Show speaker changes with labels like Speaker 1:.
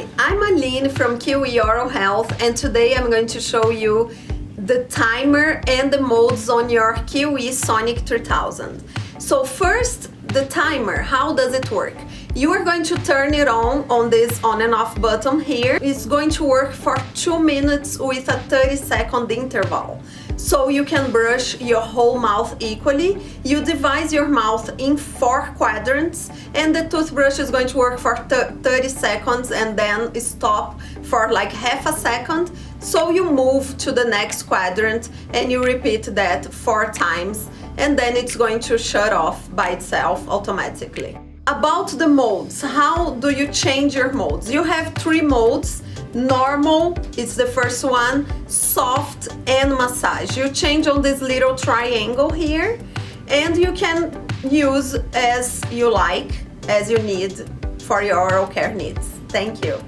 Speaker 1: Hi, I'm Aline from Kiwi Oral Health, and today I'm going to show you the timer and the modes on your Kiwi Sonic 3000. So first, the timer, how does it work? You are going to turn it on this on and off button here. It's going to work for 2 minutes with a 30-second interval. So you can brush your whole mouth equally. You divide your mouth in 4 quadrants, and the toothbrush is going to work for 30 seconds and then stop for like half a second. So you move to the next quadrant and you repeat that 4 times, and then it's going to shut off by itself automatically. About the modes, how do you change your modes? You have 3 modes. Normal is the first one, soft and massage. You change on this little triangle here, and you can use as you like, as you need for your oral care needs. Thank you.